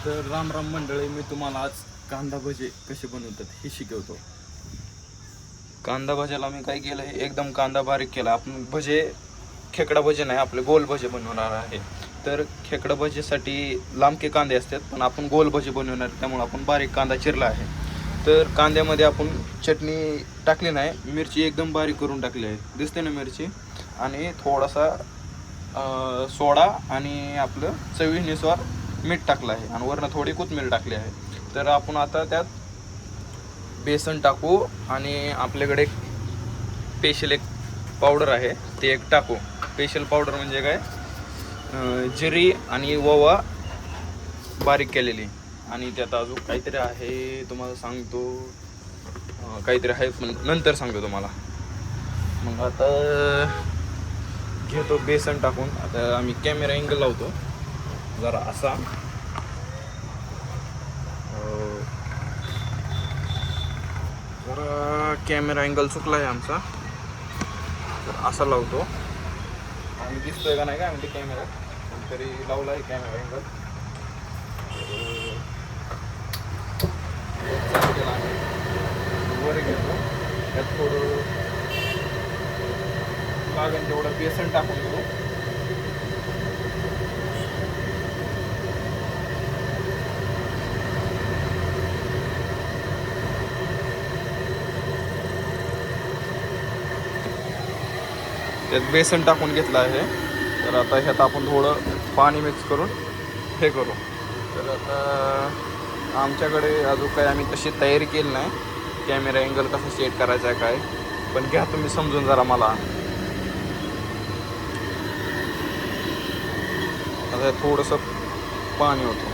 तर राम राम मंडळी, मी तुम्हाला आज कांदा भजे कसे बनवतात हे शिकवतो. कांदा भज्याला मी काय केलं आहे, एकदम कांदा बारीक केला. आपण भजे खेकडा भजे नाही, आपले गोल भजे बनवणार आहे. तर खेकडा भजेसाठी लांबके कांदे असतात, पण आपण गोल भजे बनवणार त्यामुळे आपण बारीक कांदा चिरला आहे. तर कांद्यामध्ये आपण चटणी टाकली नाही, मिरची एकदम बारीक करून टाकली आहे, दिसते ना मिरची. आणि थोडासा सोडा आणि आपलं चवीनुसार मीठ टाकलं आहे आणि वरनं थोडी कोथिंबीर टाकली आहे. तर आपण आता त्यात बेसन टाकू आणि आपल्याकडे स्पेशल एक पावडर आहे ते एक टाकू. स्पेशल पावडर म्हणजे काय, जिरी आणि ओवा बारीक केलेली. आणि त्यात अजून काहीतरी आहे, तुम्हाला सांगतो. काहीतरी आहे पण नंतर सांगतो तुम्हाला. मग आता घेतो बेसन टाकून. आता आम्ही कॅमेरा अँगल लावतो जरा असा. जरा कॅमेरा अँगल चुकला आहे आमचा, तर असा लावतो. आम्ही दिसतोय का नाही काय म्हणते कॅमेरा, तरी लावला आहे कॅमेरा अँगल. वर घेतो, त्यात थोडं लागेल तेवढं बेसन टाकून घेऊ. त्यात बेसन टाकून घेतलं आहे. तर आता ह्यात आपण थोडं पाणी मिक्स करून हे करू. तर आता आमच्याकडे अजून काय आम्ही तशी तयारी केली नाही, कॅमेरा अँगल कसं सेट करायचा आहे काय, पण घ्या तुम्ही समजून जरा मला. आता थोडंसं पाणी होतं,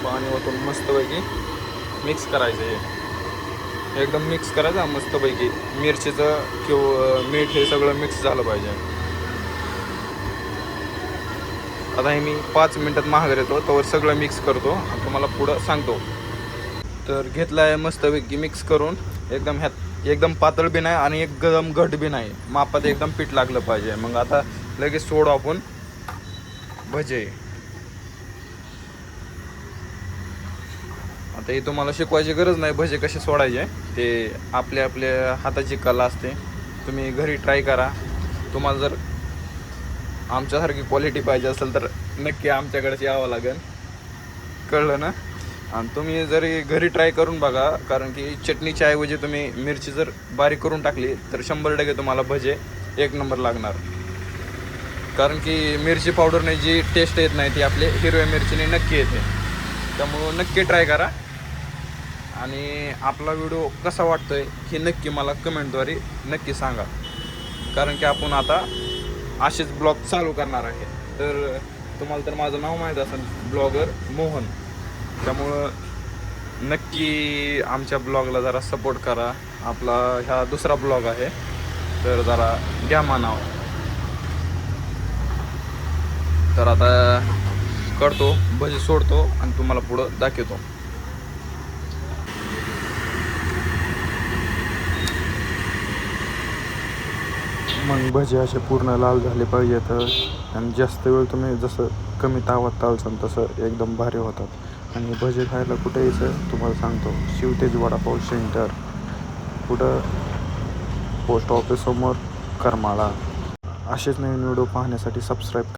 पाणी ओतून मस्तपैकी मिक्स करायचं. हे एकदम मिक्स करायचं मस्तपैकी. मिरचीचं किंवा मीठ हे सगळं मिक्स झालं पाहिजे. आता हे मी 5 मिनटात माघार येतो, तोवर सगळं मिक्स करतो आणि तुम्हाला पुढं सांगतो. तर घेतलं आहे मस्तपैकी मिक्स करून. एकदम ह्यात एकदम पातळ बी नाही आणि एकदम घट बी नाही, मापात एकदम पीठ लागलं पाहिजे. मग आता लगेच सोडू आपण भजे. आता हे तुम्हाला शिकवायची गरज नाही भजे कसे सोडायचे, ते आपल्या हाताची कला असते. तुम्ही घरी ट्राय करा. तुम्हाला जर आमच्यासारखी क्वालिटी पाहिजे असेल तर नक्की आमच्याकडेच यावं लागेल, कळलं ना. आणि तुम्ही जरी घरी ट्राय करून बघा, कारण की चटणीच्या ऐवजी तुम्ही मिरची जर बारीक करून टाकली तर 100% तुम्हाला भजे एक नंबर लागणार. कारण की मिरची पावडरने जी टेस्ट येत नाही ती आपल्या हिरव्या मिरचीने नक्की येते. त्यामुळं नक्की ट्राय करा. आणि आपला व्हिडिओ कसा वाटतोय हे नक्की मला कमेंटद्वारे नक्की सांगा, कारण की आपण आता असेच ब्लॉग चालू करणार आहे. तर तुम्हाला तर माझं नाव माहीत असेल, ब्लॉगर मोहन. त्यामुळं नक्की आमच्या ब्लॉगला जरा सपोर्ट करा. आपला ह्या दुसरा ब्लॉग आहे, तर जरा घ्या मानाव. तर आता करतो भजी, सोडतो आणि तुम्हाला पुढं दाखवतो. मग भजी असे पूर्ण लाल झाले पाहिजे. तर आणि जास्त वेळ तुम्ही जसं कमी तावात तालचाल तसं एकदम भारी होतात. आणि भजी खायला कुठे यायचं तुम्हाला सांगतो, शिवतेज वडापाव सेंटर, कुठं पोस्ट ऑफिससमोर करमाळा. असेच नवीन व्हिडिओ पाहण्यासाठी सबस्क्राईब